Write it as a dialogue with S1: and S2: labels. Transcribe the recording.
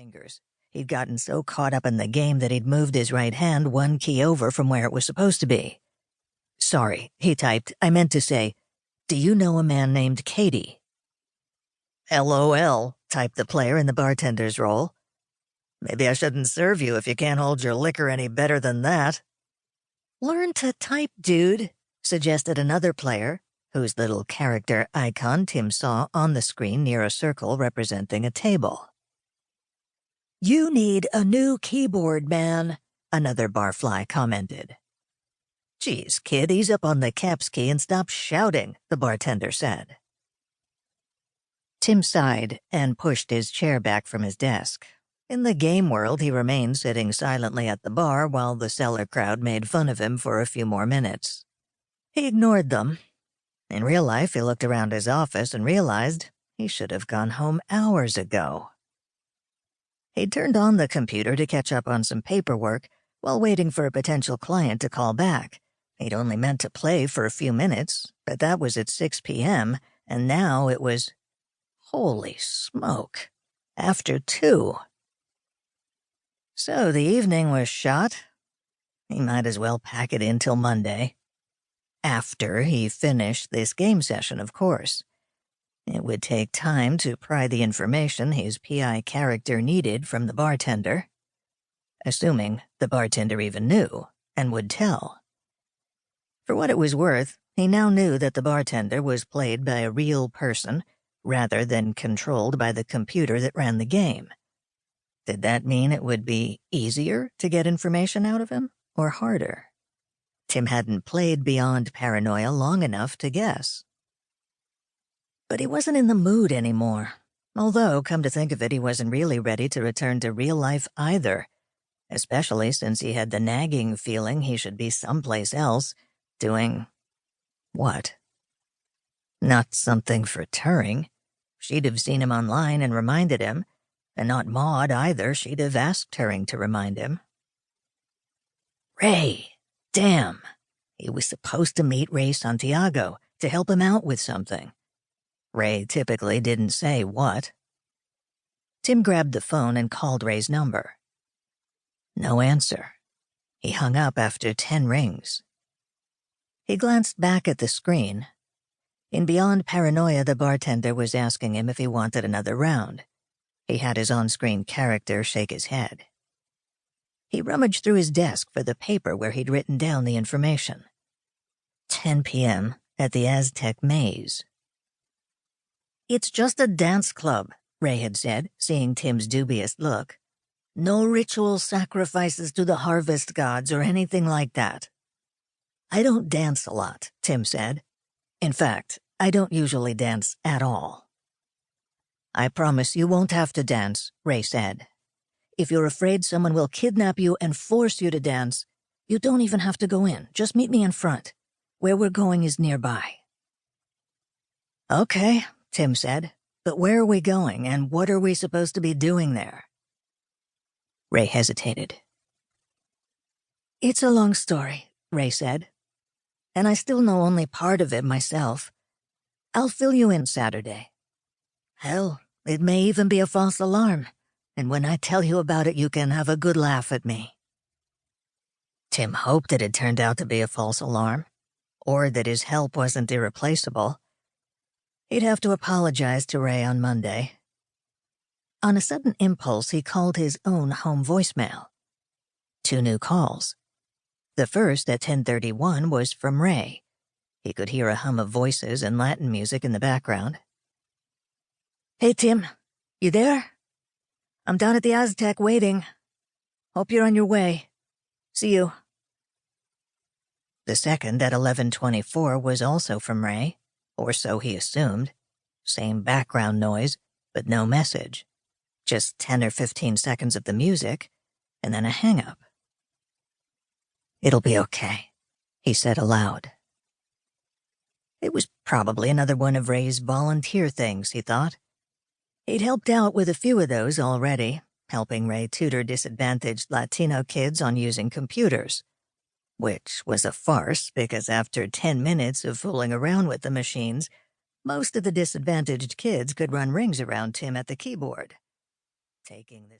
S1: fingers. He'd gotten so caught up in the game that he'd moved his right hand one key over from where it was supposed to be. "Sorry," he typed. "I meant to say, do you know a man named Katie?" "LOL," typed the player in the bartender's role. "Maybe I shouldn't serve you if you can't hold your liquor any better than that." "Learn to type, dude," suggested another player, whose little character icon Tim saw on the screen near a circle representing a table. "You need a new keyboard, man," another barfly commented. "Geez, kid, ease up on the caps key and stop shouting," the bartender said. Tim sighed and pushed his chair back from his desk. In the game world, he remained sitting silently at the bar while the cellar crowd made fun of him for a few more minutes. He ignored them. In real life, he looked around his office and realized he should have gone home hours ago. He turned on the computer to catch up on some paperwork while waiting for a potential client to call back. He'd only meant to play for a few minutes, but that was at 6 p.m., and now it was, holy smoke, after 2. So the evening was shot. He might as well pack it in till Monday. After he finished this game session, of course. It would take time to pry the information his PI character needed from the bartender, assuming the bartender even knew and would tell. For what it was worth, he now knew that the bartender was played by a real person rather than controlled by the computer that ran the game. Did that mean it would be easier to get information out of him, or harder? Tim hadn't played Beyond Paranoia long enough to guess. But he wasn't in the mood anymore, although, come to think of it, he wasn't really ready to return to real life either, especially since he had the nagging feeling he should be someplace else, doing what? Not something for Turing. She'd have seen him online and reminded him, and not Maude either. She'd have asked Turing to remind him. Ray! Damn! He was supposed to meet Ray Santiago to help him out with something. Ray typically didn't say what. Tim grabbed the phone and called Ray's number. No answer. He hung up after 10 rings. He glanced back at the screen. In Beyond Paranoia, the bartender was asking him if he wanted another round. He had his on-screen character shake his head. He rummaged through his desk for the paper where he'd written down the information. 10 p.m. at the Aztec Maze. "It's just a dance club," Ray had said, seeing Tim's dubious look. "No ritual sacrifices to the harvest gods or anything like that." "I don't dance a lot," Tim said. "In fact, I don't usually dance at all." "I promise you won't have to dance," Ray said. "If you're afraid someone will kidnap you and force you to dance, you don't even have to go in. Just meet me in front. Where we're going is nearby." "Okay," Tim said, "but where are we going, and what are we supposed to be doing there?" Ray hesitated. "It's a long story," Ray said, "and I still know only part of it myself. I'll fill you in Saturday. Hell, it may even be a false alarm, and when I tell you about it, you can have a good laugh at me." Tim hoped it had turned out to be a false alarm, or that his help wasn't irreplaceable. He'd have to apologize to Ray on Monday. On a sudden impulse, he called his own home voicemail. 2 new calls. The first at 10:31 was from Ray. He could hear a hum of voices and Latin music in the background. "Hey, Tim. You there? I'm down at the Aztec waiting. Hope you're on your way. See you." The second at 11:24 was also from Ray, or so he assumed. Same background noise, but no message. Just 10 or 15 seconds of the music, and then a hang-up. "It'll be okay," he said aloud. It was probably another one of Ray's volunteer things, he thought. He'd helped out with a few of those already, helping Ray tutor disadvantaged Latino kids on using computers. Which was a farce because after 10 minutes of fooling around with the machines, most of the disadvantaged kids could run rings around Tim at the keyboard. Taking this